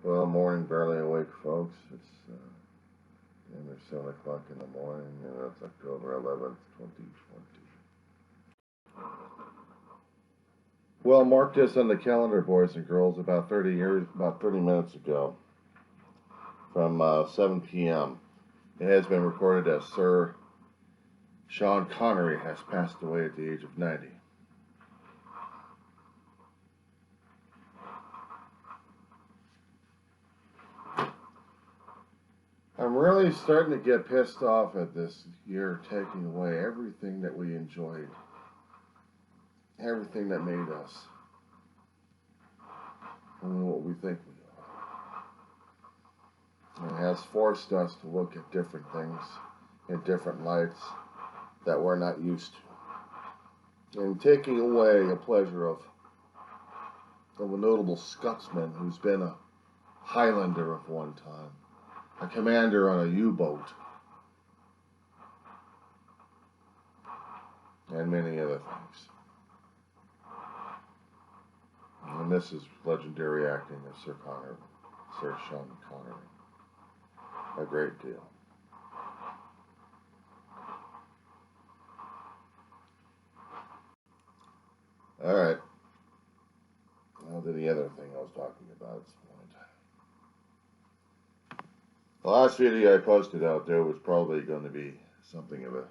Well, morning, barely awake, folks. It's damn near 7 o'clock in the morning, and it's October 11th, 2020. Well, mark this on the calendar, boys and girls. About 30 minutes ago, from 7 p.m., it has been recorded that Sir Sean Connery has passed away at the age of 90. I'm really starting to get pissed off at this year taking away everything that we enjoyed, everything that made us and what we think we are. It has forced us to look at different things in different lights that we're not used to, and taking away a pleasure of a notable Scotsman who's been a Highlander of one time, a commander on a U-boat, and many other things. And this is legendary acting of Sir Sean Connery. A great deal. All right. Now to the other thing I was talking about at this point. The last video I posted out there was probably going to be something of a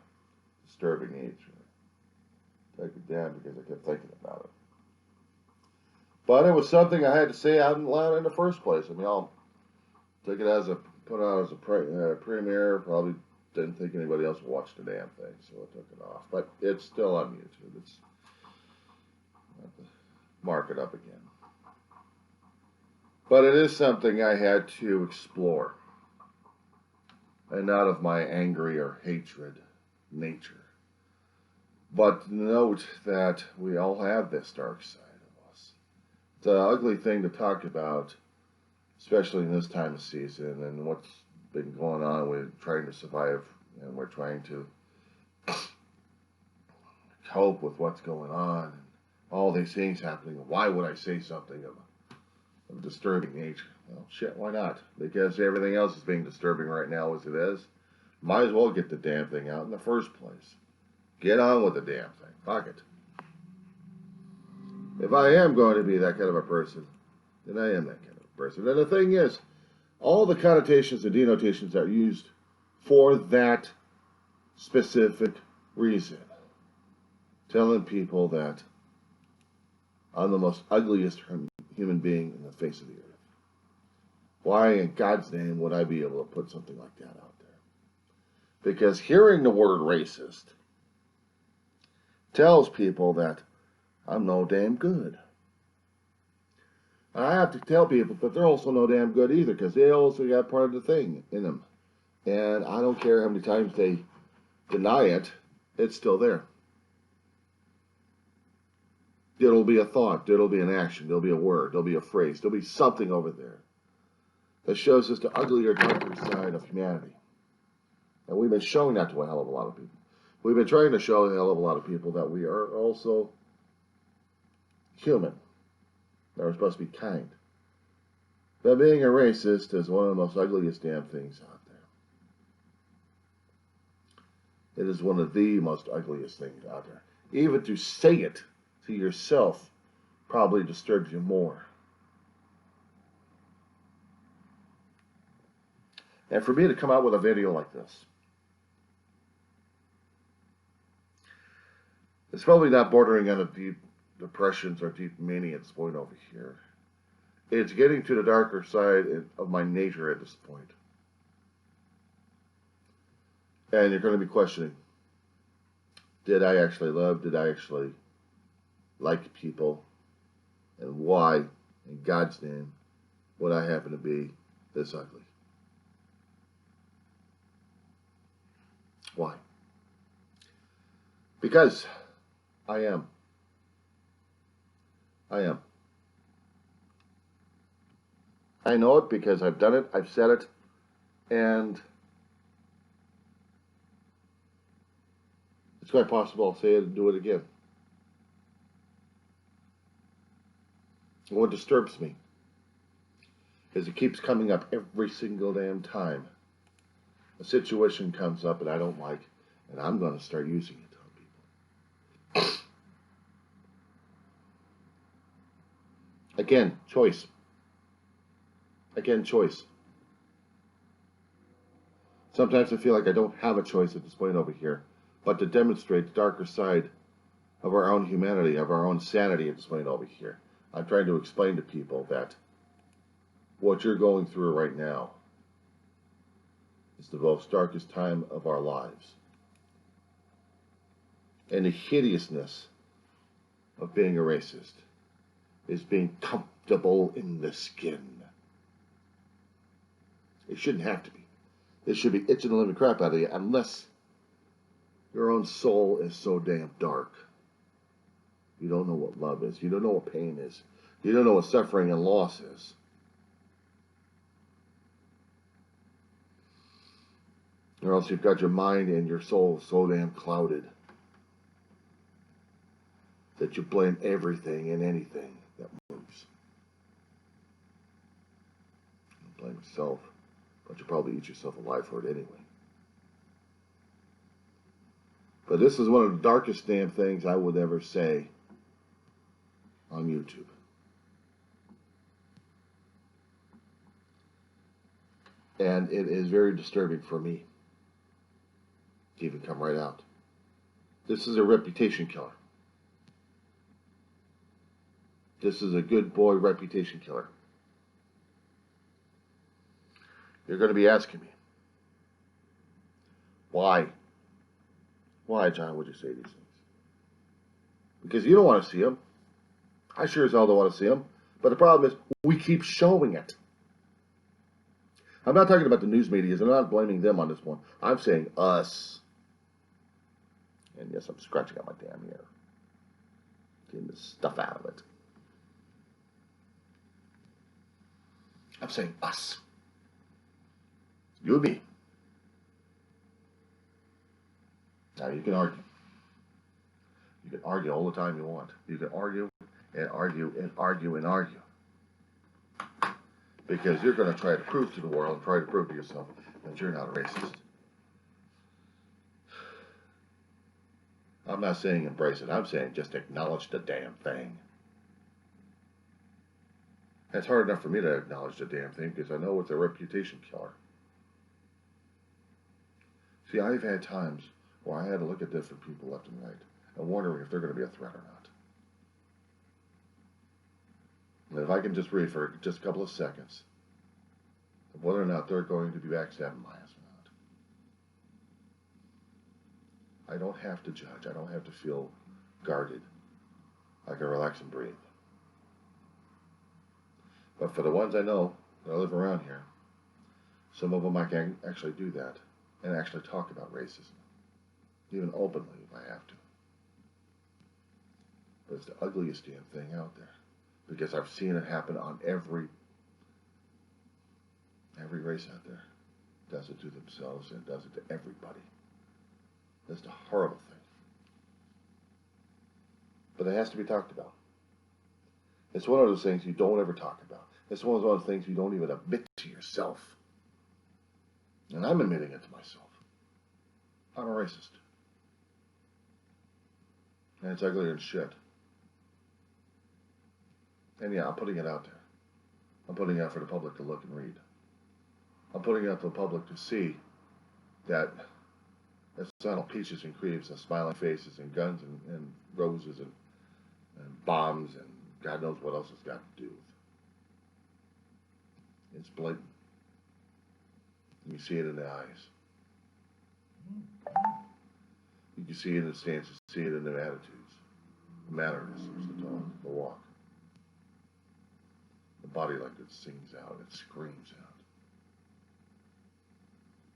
disturbing nature. Take it down because I kept thinking about it. But it was something I had to say out loud in the first place. I mean, I'll take it as put out as a premiere. Probably didn't think anybody else would watch the damn thing, so I took it off. But it's still on YouTube. It's have to mark it up again. But it is something I had to explore, and not of my angry or hatred nature. But note that we all have this dark side of us. It's an ugly thing to talk about, especially in this time of season and what's been going on. We're trying to survive, and we're trying to cope with what's going on and all these things happening. Why would I say something of a disturbing nature? Well, shit, why not? Because everything else is being disturbing right now as it is. Might as well get the damn thing out in the first place. Get on with the damn thing. Fuck it. If I am going to be that kind of a person, then I am that kind of a person. And the thing is, all the connotations and denotations are used for that specific reason. Telling people that I'm the most ugliest human being in the face of the earth. Why in God's name would I be able to put something like that out there? Because hearing the word racist tells people that I'm no damn good. I have to tell people that they're also no damn good either, because they also got part of the thing in them. And I don't care how many times they deny it, it's still there. There'll be a thought, there'll be an action, there'll be a word, there'll be a phrase, there'll be something over there that shows us the uglier, darker side of humanity. And we've been showing that to a hell of a lot of people. We've been trying to show a hell of a lot of people that we are also human, that we're supposed to be kind. But being a racist is one of the most ugliest damn things out there. It is one of the most ugliest things out there. Even to say it to yourself probably disturbs you more. And for me to come out with a video like this, it's probably not bordering on a deep depressions or deep mania at this point over here. It's getting to the darker side of my nature at this point. And you're going to be questioning, did I actually love, did I actually like people, and why, in God's name, would I happen to be this ugly? Why? Because I am. I am. I know it because I've done it, I've said it, and it's quite possible I'll say it and do it again. What disturbs me is it keeps coming up every single damn time. A situation comes up that I don't like, and I'm going to start using it on people. Again, choice. Again, choice. Sometimes I feel like I don't have a choice at this point over here, but to demonstrate the darker side of our own humanity, of our own sanity at this point over here. I'm trying to explain to people that what you're going through right now is the most darkest time of our lives. And the hideousness of being a racist is being comfortable in the skin. It shouldn't have to be. It should be itching the living crap out of you unless your own soul is so damn dark. You don't know what love is. You don't know what pain is. You don't know what suffering and loss is. Or else you've got your mind and your soul so damn clouded that you blame everything and anything that moves. You blame yourself, but you probably eat yourself alive for it anyway. But this is one of the darkest damn things I would ever say on YouTube. And it is very disturbing for me to even come right out. This is a reputation killer. This is a good boy reputation killer. You're going to be asking me, why? Why, John, would you say these things? Because you don't want to see them. I sure as hell don't want to see them. But the problem is, we keep showing it. I'm not talking about the news media. I'm not blaming them on this one. I'm saying us. And yes, I'm scratching out my damn ear. Getting the stuff out of it. I'm saying us. You and me. Now, you can argue. You can argue all the time you want. You can argue and argue and argue and argue. Because you're going to try to prove to the world and try to prove to yourself that you're not a racist. I'm not saying embrace it. I'm saying just acknowledge the damn thing. It's hard enough for me to acknowledge the damn thing because I know it's a reputation killer. See, I've had times where I had to look at different people left and right and wondering if they're going to be a threat or not. And if I can just read for just a couple of seconds of whether or not they're going to be backstabbing my ass or not. I don't have to judge. I don't have to feel guarded. I can relax and breathe. But for the ones I know that live around here, some of them I can actually do that and actually talk about racism, even openly if I have to. But it's the ugliest damn thing out there because I've seen it happen on every race out there. Does it to themselves and does it to everybody. That's the horrible thing. But it has to be talked about. It's one of those things you don't ever talk about. It's one of those things you don't even admit to yourself. And I'm admitting it to myself. I'm a racist. And it's uglier than shit. And yeah, I'm putting it out there. I'm putting it out for the public to look and read. I'm putting it out to the public to see that it's not all peaches and creams and smiling faces and guns and roses and bombs and God knows what else it's got to do with. It's blatant. You see it in the eyes. You can see it in the stances, see it in the attitudes, the mannerisms, the tone, the walk. The body language sings out, it screams out.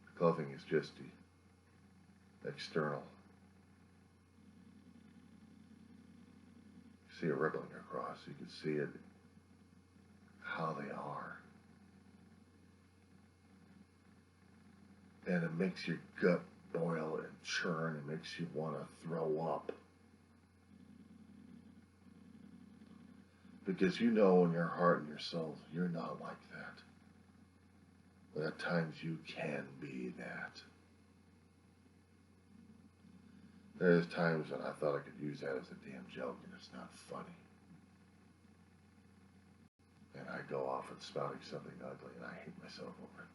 The clothing is just the external. You see it rippling across, you can see it, how they are. And it makes your gut boil and churn. It makes you want to throw up. Because you know in your heart and your soul, you're not like that. But at times you can be that. There's times when I thought I could use that as a damn joke and it's not funny. And I go off and spouting something ugly and I hate myself over it.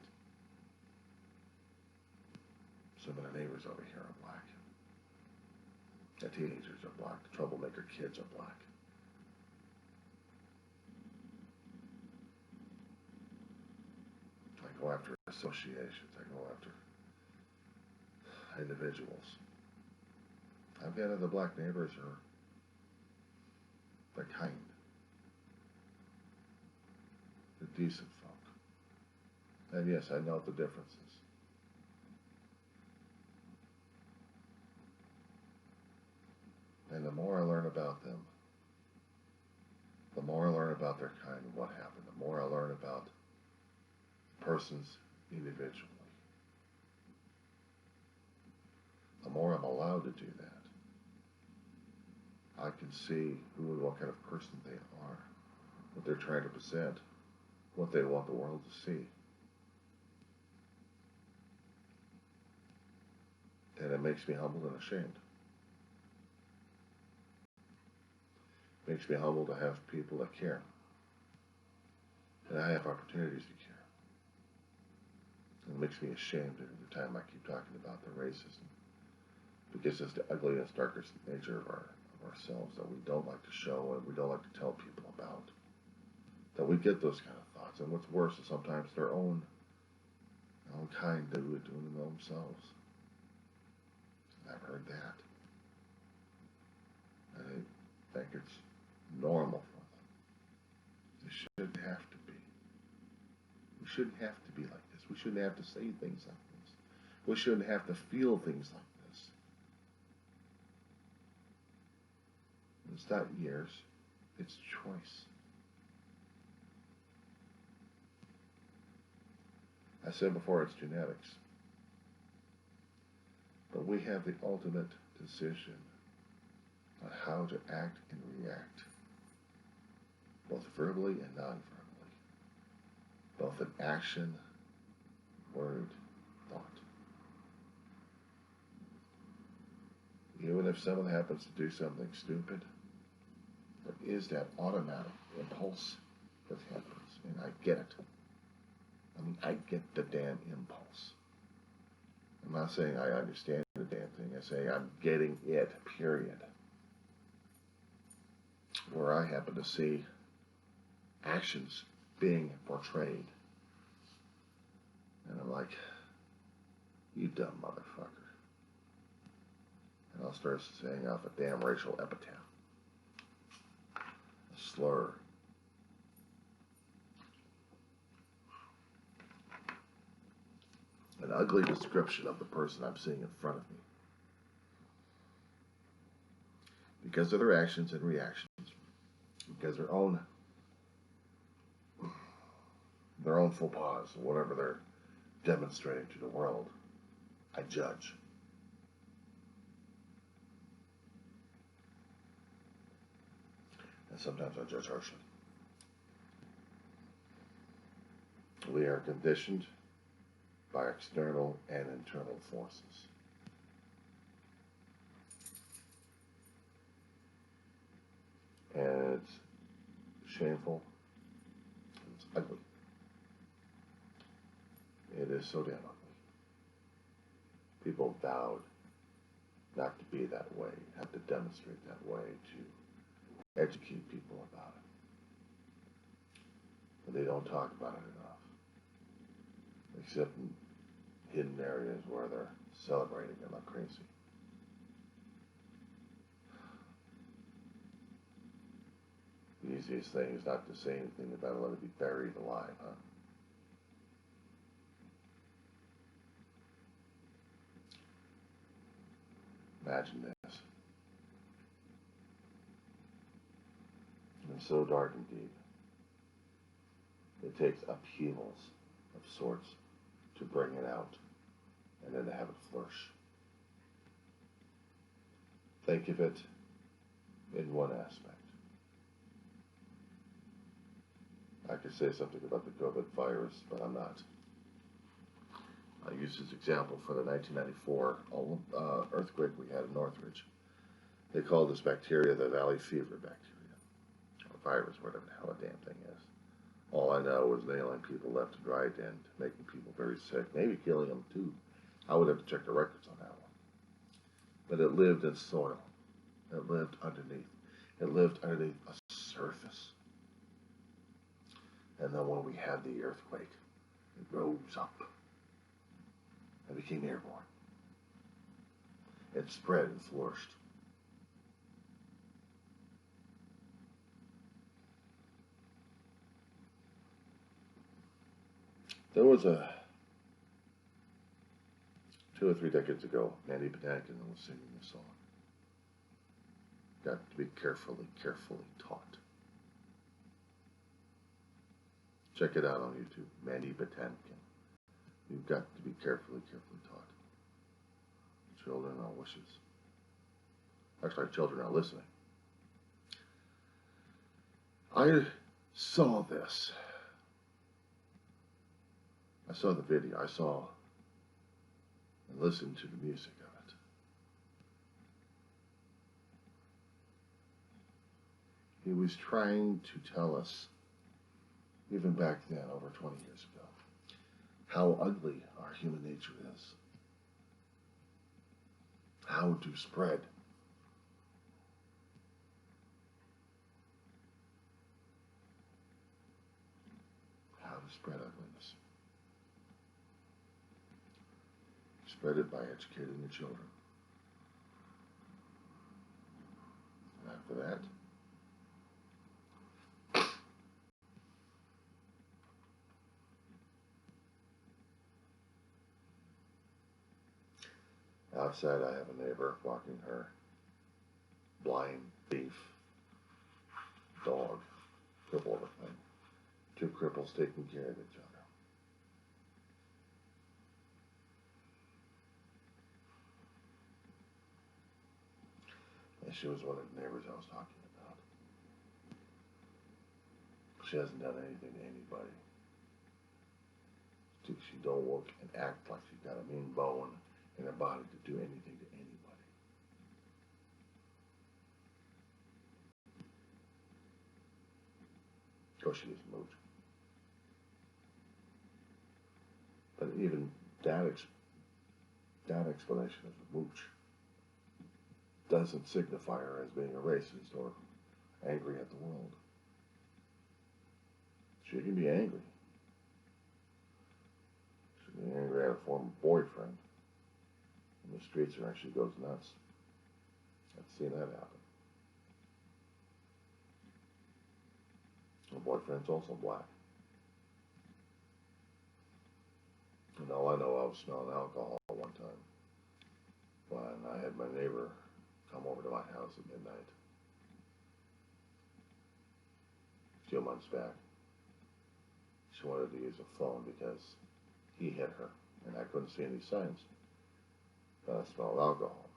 Some of the neighbors over here are black. The teenagers are black. The troublemaker kids are black. I go after associations. I go after individuals. I've got other black neighbors who are they're kind. They're decent folk. And yes, I know what the difference is. And the more I learn about them, the more I learn about their kind and what happened, the more I learn about persons individually, the more I'm allowed to do that. I can see who and what kind of person they are, what they're trying to present, what they want the world to see. And it makes me humbled and ashamed. It makes me humble to have people that care. And I have opportunities to care. And it makes me ashamed every time I keep talking about the racism. Because it's the ugliest, darkest nature of ourselves that we don't like to show and we don't like to tell people about. That we get those kind of thoughts. And what's worse is sometimes their own kind do it to themselves. I've heard that. And I think it's normal for them. It shouldn't have to be. We shouldn't have to be like this. We shouldn't have to say things like this. We shouldn't have to feel things like this. It's not years. It's choice. I said before, it's genetics. But we have the ultimate decision on how to act and react, both verbally and non-verbally, both in action, word, thought. Even if someone happens to do something stupid, there is that automatic impulse that happens, and I get it. I mean, I get the damn impulse. I'm not saying I understand the damn thing. I say I'm getting it, period. Where I happen to see actions being portrayed. And I'm like, you dumb motherfucker. And I'll start saying off a damn racial epithet. A slur. An ugly description of the person I'm seeing in front of me. Because of their actions and reactions. Because their own faux pas, whatever they're demonstrating to the world, I judge. And sometimes I judge harshly. We are conditioned by external and internal forces. And it's shameful. It's ugly. It is so damn ugly. People vowed not to be that way, have to demonstrate that way to educate people about it. But they don't talk about it enough. Except in hidden areas where they're celebrating it like crazy. The easiest thing is not to say anything about it, let it be buried alive, huh? Imagine this. It's so dark and deep. It takes upheavals of sorts to bring it out and then to have it flourish. Think of it in one aspect. I could say something about the COVID virus, but I'm not. I use this example for the 1994 earthquake we had in Northridge. They call this bacteria the valley fever bacteria, or virus, whatever the hell a damn thing is. All I know is nailing people left and right and making people very sick, maybe killing them too. I would have to check the records on that one. But it lived in soil. It lived underneath. It lived underneath a surface. And then when we had the earthquake, it rose up and became airborne. It spread and flourished. There was 2 or 3 decades ago, Mandy Patinkin was singing a song. Got to be carefully, carefully taught. Check it out on YouTube, Mandy Patinkin. You've got to be carefully, carefully taught. Children are wishes. Actually, children are listening. I saw this. I saw the video. I saw and listened to the music of it. He was trying to tell us, even back then, over 20 years ago, how ugly our human nature is. How to spread. How to spread ugliness. Spread it by educating the children. And after that, outside I have a neighbor walking her blind thief dog, cripple of a thing. 2 cripples taking care of each other. And she was one of the neighbors I was talking about. She hasn't done anything to anybody. She don't look and act like she's got a mean bone in her body to do anything to anybody. Of course, she is a mooch. But even that explanation of the mooch doesn't signify her as being a racist or angry at the world. She can be angry. She can be angry at a former boyfriend in the streets where she goes nuts. I've seen that happen. Her boyfriend's also black. And all I know, I was smelling alcohol one time when I had my neighbor come over to my house at midnight a few months back. She wanted to use a phone because he hit her, and I couldn't see any signs, but I smelled alcohol.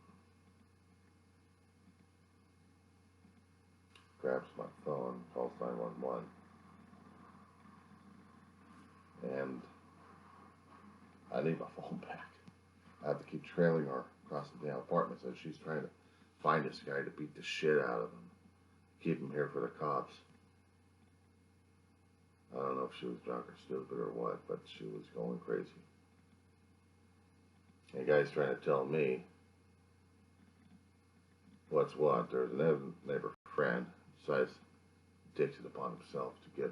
Grabs my phone, calls 911, and I need my phone back. I have to keep trailing her across the damn apartment as she's trying to find this guy to beat the shit out of him, keep him here for the cops. I don't know if she was drunk or stupid or what, but she was going crazy. And the guy's trying to tell me what's what. There's another neighbor friend decides takes it upon himself to get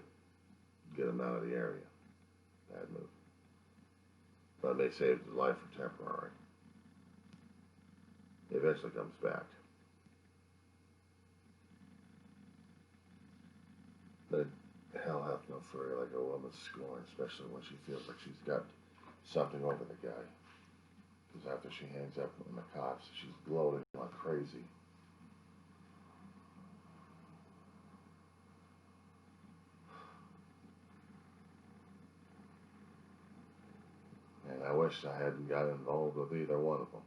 him out of the area. Bad move. But they saved his life for temporary. He eventually comes back. But hell hath no fury like a woman's scorn, especially when she feels like she's got something over the guy. Because after she hangs up with the cops, she's gloating like crazy. And I wish I hadn't got involved with either one of them.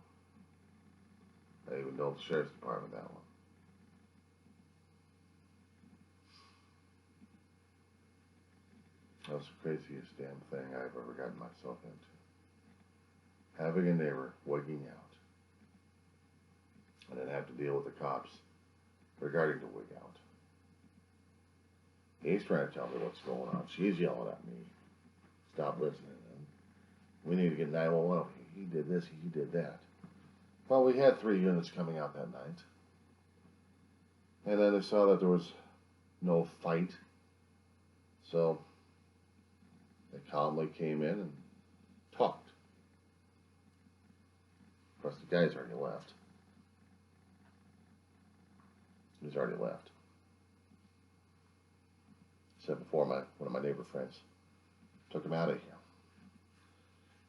I even told the sheriff's department that one. That was the craziest damn thing I've ever gotten myself into. having a neighbor wigging out, and then have to deal with the cops regarding the wig out. He's trying to tell me what's going on. She's yelling at me. Stop listening. We need to get 911. He did this, he did that. Well, we had 3 units coming out that night. And then they saw that there was no fight. So they calmly came in and talked. Of course, the guy's already left. He's already left. Said before, one of my neighbor friends took him out of here.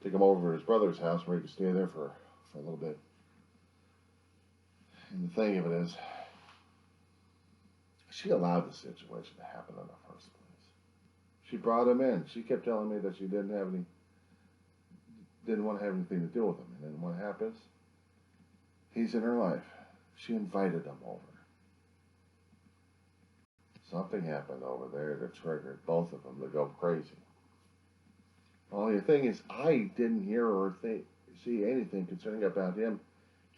Took him over to his brother's house where he could stay there for a little bit. And the thing of it is, she allowed the situation to happen in the first place. She brought him in. She kept telling me that she didn't want to have anything to do with him. And then what happens? He's in her life. She invited him over. Something happened over there that triggered both of them to go crazy. Only the thing is, I didn't hear or see anything concerning about him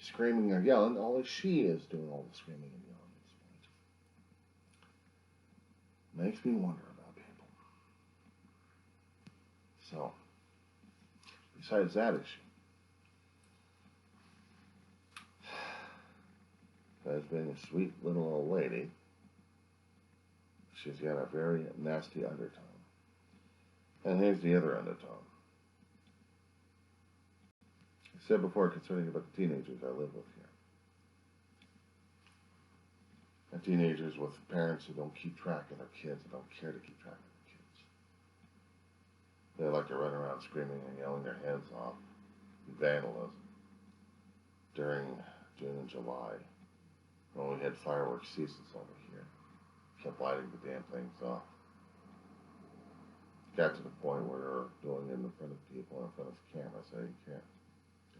screaming or yelling. Only she is doing all the screaming and yelling at this point. Makes me wonder about people. So, besides that issue, as being a sweet little old lady, she's got a very nasty undertone. And here's the other undertone. I said before concerning about the teenagers I live with here. And teenagers with parents who don't keep track of their kids and don't care to keep track of their kids. They like to run around screaming and yelling their heads off. Vandalism. During June and July, when we had fireworks seasons over here. Kept lighting the damn things off. Got to the point where they were doing it in front of people, in front of cameras. I didn't care.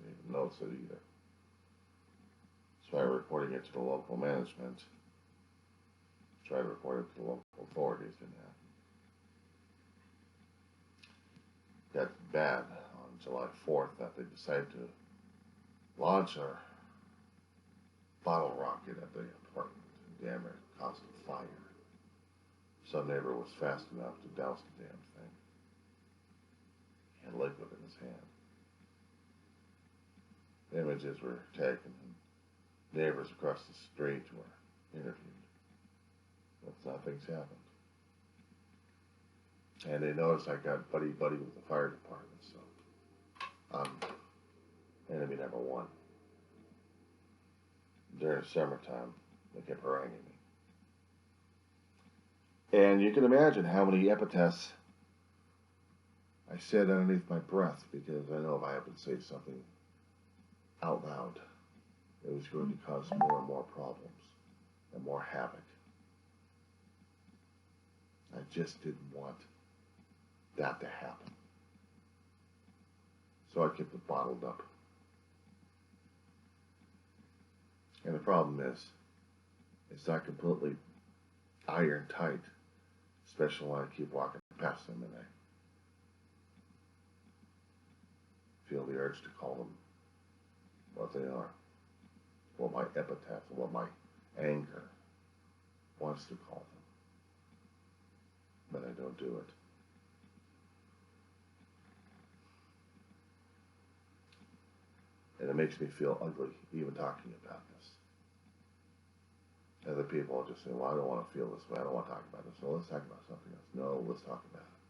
Didn't even notice it either. So I reported it to the local management. Tried to report it to the local authorities, didn't happen. Got bad on July 4th that they decided to launch a bottle rocket at the apartment. Damn it, caused a fire. Some neighbor was fast enough to douse the damn thing. He had liquid in his hand. The images were taken, and neighbors across the street were interviewed. But nothing's happened. And they noticed I got buddy with the fire department, so enemy number 1. During the summertime, they kept haranguing me. And you can imagine how many epithets I said underneath my breath, because I know if I happen to say something out loud, it was going to cause more and more problems and more havoc. I just didn't want that to happen. So I kept it bottled up. And the problem is, it's not completely iron tight, especially when I keep walking past them and I feel the urge to call them what they are, what my epitaph, what my anger wants to call them. But I don't do it. And it makes me feel ugly even talking about this. Other people will just say, well, I don't want to feel this way. I don't want to talk about this. So let's talk about something else. No, let's talk about it.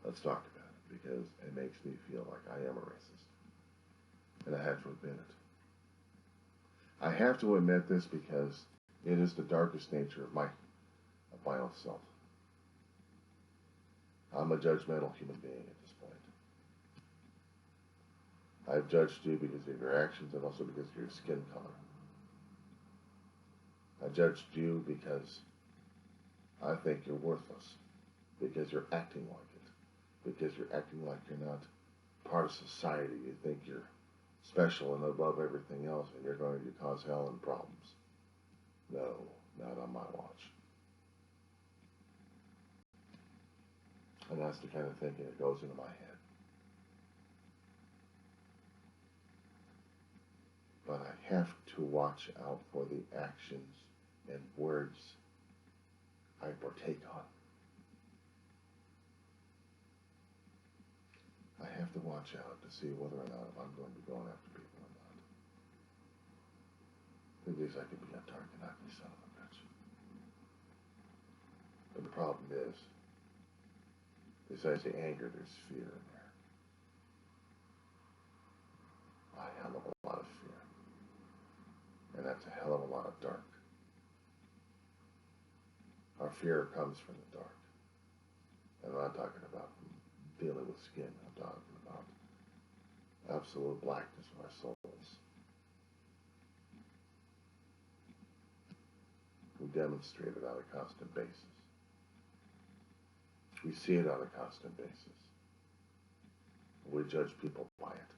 Let's talk about it, because it makes me feel like I am a racist. And I have to admit it. I have to admit this because it is the darkest nature of my own self. I'm a judgmental human being at this point. I've judged you because of your actions and also because of your skin color. I judged you because I think you're worthless, because you're acting like it, because you're acting like you're not part of society. You think you're special and above everything else, and you're going to cause hell and problems. No, not on my watch. And that's the kind of thinking that goes into my head. have to watch out for the actions and words I partake on. I have to watch out to see whether or not I'm going to be going after people or not. Because I could be a dark and ugly son of a bitch. But the problem is, besides the anger, there's fear in there. A hell of a lot of fear. And that's a hell of a lot of dark. Our fear comes from the dark. And I'm not talking about dealing with skin. I'm talking about absolute blackness of our souls. We demonstrate it on a constant basis. We see it on a constant basis. We judge people by it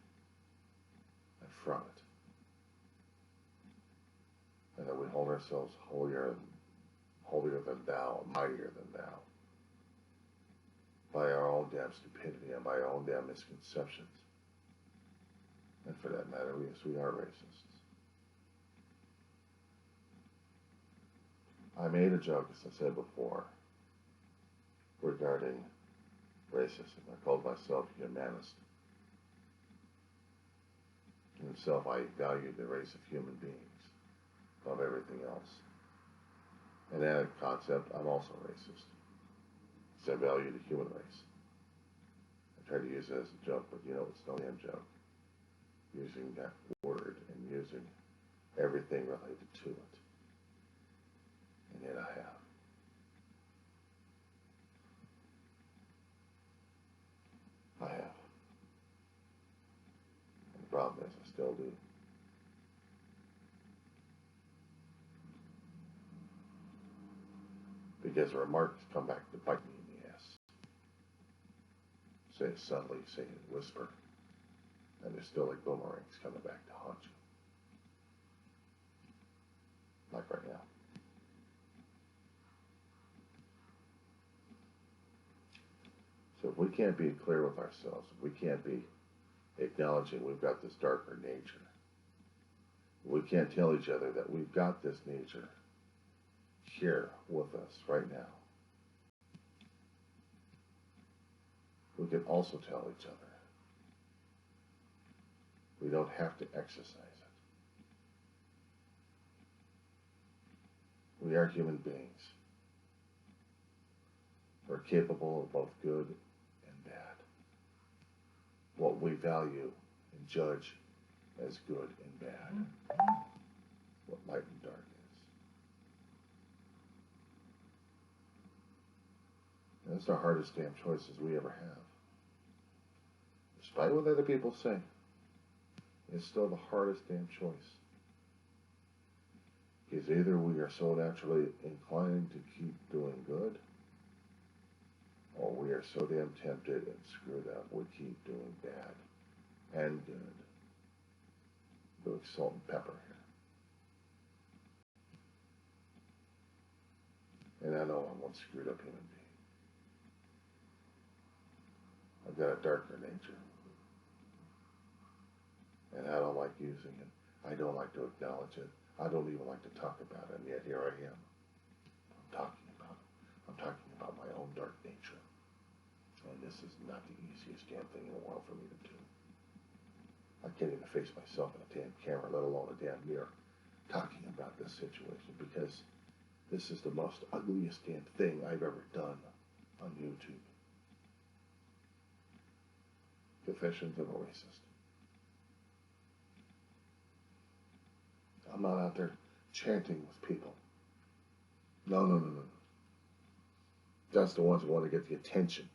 and from it. And that we hold ourselves holier than thou, mightier than thou, by our own damn stupidity and by our own damn misconceptions. And for that matter, yes, we are racists. I made a joke, as I said before, regarding racism. I called myself a humanist. In itself, I value the race of human beings above everything else. And that concept, I'm also racist. Because I value the human race. I try to use it as a joke, but it's no damn joke. Using that word and using everything related to it. And yet I have. And the problem is I still do. Because the remarks come back to bite me in the ass. Say it subtly, say it in whisper, and they're still like boomerangs coming back to haunt you. Like right now. So if we can't be clear with ourselves, if we can't be acknowledging we've got this darker nature, we can't tell each other that we've got this nature here with us right now, we can also tell each other we don't have to exercise it. We are human beings. We're capable of both good and bad. What we value and judge as good and bad. What light and dark is. And that's the hardest damn choices we ever have. Despite what other people say, it's still the hardest damn choice. Because either we are so naturally inclined to keep doing good, or we are so damn tempted and screwed up we keep doing bad and good. Doing salt and pepper here. And I know I'm one screwed up human being. I've got a darker nature. And I don't like using it. I don't like to acknowledge it. I don't even like to talk about it. And yet here I am. I'm talking about it. I'm talking about my own dark nature. And this is not the easiest damn thing in the world for me to do. I can't even face myself in a damn camera, let alone a damn mirror, talking about this situation, because this is the most ugliest damn thing I've ever done on YouTube. Confessions of a Racist. I'm not out there chanting with people. No. That's the ones who want to get the attention.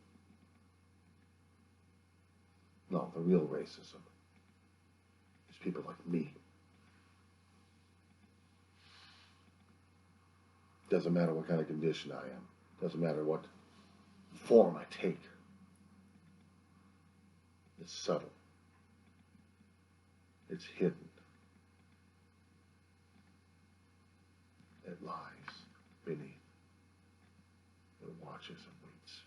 No, the real racism is people like me. Doesn't matter what kind of condition I am. Doesn't matter what form I take. It's subtle. It's hidden. It lies beneath. It watches and waits.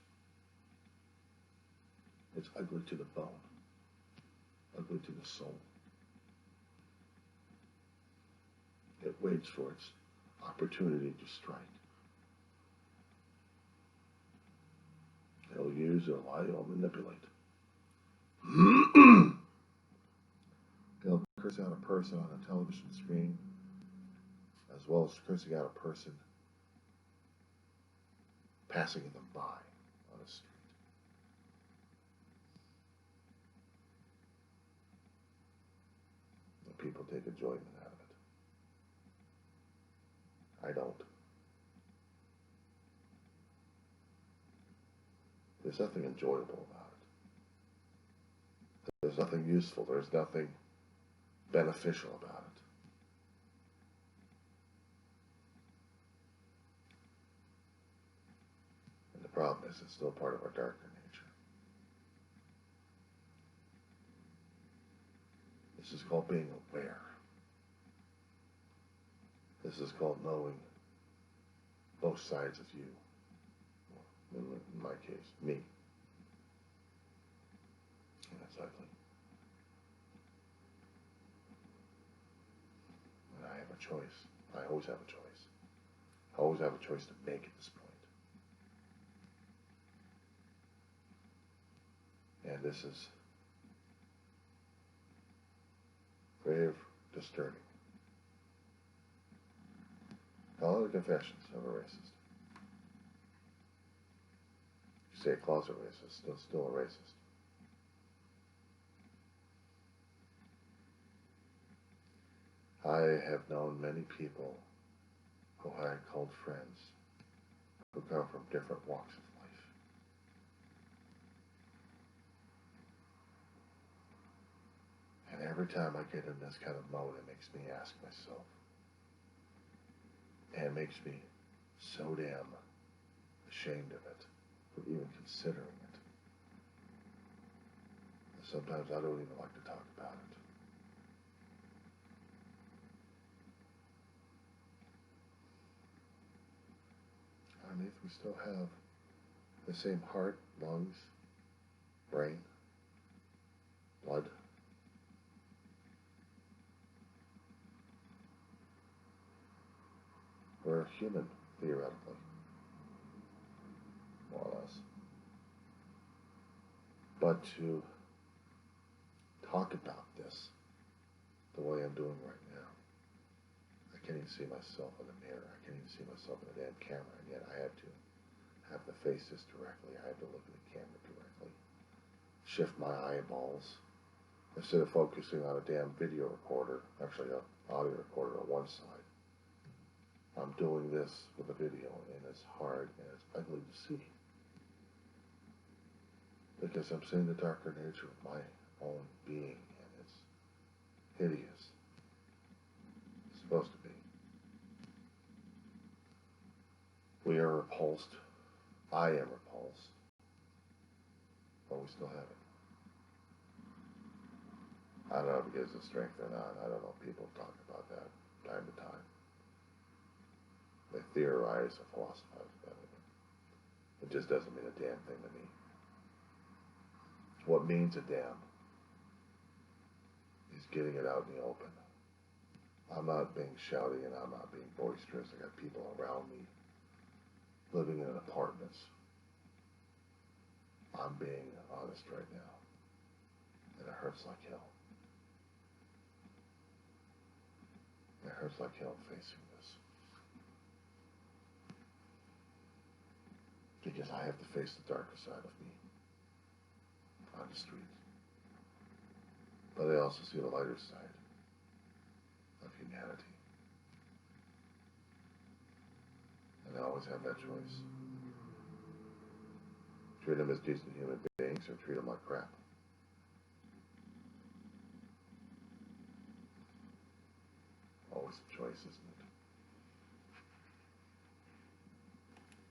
It's ugly to the bone. Ugly to the soul. It waits for its opportunity to strike. It'll use, it'll lie, it'll manipulate. They'll curse out a person on a television screen, as well as cursing out a person passing them by on a street. And people take enjoyment out of it. I don't. There's nothing enjoyable about it. There's nothing useful. There's nothing beneficial about it. And the problem is it's still part of our darker nature. This is called being aware. This is called knowing both sides of you. In my case, me. And that's ugly. And I have a choice. I always have a choice. I always have a choice to make at this point. And this is grave, disturbing. Call it a confession of a racist. You say a closet racist, still a racist. I have known many people who I called friends who come from different walks of life. And every time I get in this kind of mode, it makes me ask myself, and it makes me so damn ashamed of it, for even considering it. Sometimes I don't even like to talk about it. Underneath, we still have the same heart, lungs, brain, blood. We're human, theoretically, more or less. But to talk about this the way I'm doing right now, I can't even see myself in the mirror. I can't even see myself in the damn camera, and yet I have to have the faces directly. I have to look at the camera directly. Shift my eyeballs. Instead of focusing on a damn video recorder, actually an audio recorder on one side, I'm doing this with a video, and it's hard, and it's ugly to see. Because I'm seeing the darker nature of my own being, and it's hideous. It's supposed to be. We are repulsed. I am repulsed. But we still have it. I don't know if it gives us strength or not. I don't know. People talk about that time to time. They theorize or philosophize about it. It just doesn't mean a damn thing to me. What means a damn is getting it out in the open. I'm not being shouty and I'm not being boisterous. I got people around me living in apartments. I'm being honest right now. And it hurts like hell. It hurts like hell facing this. Because I have to face the darker side of me on the street. But I also see the lighter side of humanity. And I always have that choice. Treat them as decent human beings or treat them like crap. Always a choice, isn't it?